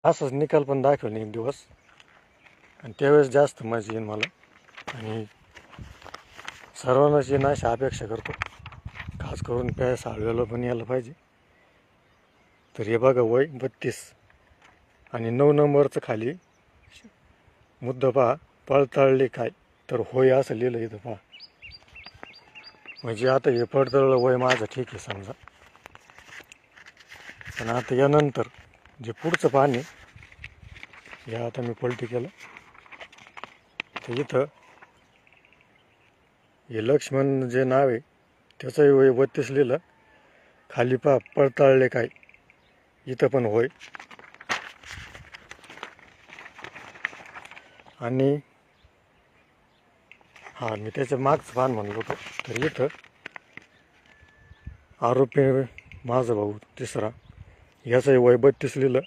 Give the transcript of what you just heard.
असंच निकाल पण दाखवले एक दिवस आणि त्यावेळेस जास्त मजा येईल मला. आणि सर्वांनाच येणं अशी अपेक्षा करतो, खास करून त्या साळव्याला पण यायला पाहिजे. तर हे बघा वय 32 आणि 9 नंबरचं खाली मुद्दा पहा, पडताळले काय, तर होय असं लिहिलं इथं पहा. म्हणजे आता हे पडताळलं वय माझं ठीक आहे समजा, पण आता यानंतर जे पुढचं पाणी या आता मी पलटी केलं तर इथं हे लक्ष्मण जे नाव आहे त्याचंही वय 32 लिहिलं. खाली पहा पडताळले काय, इथं पण होय. आणि हा मी त्याचं मागचं पान म्हणलो होतो, तर इथं आरोपी माझा भाऊ तिसरा, याचंही वय 32 लिहिलं.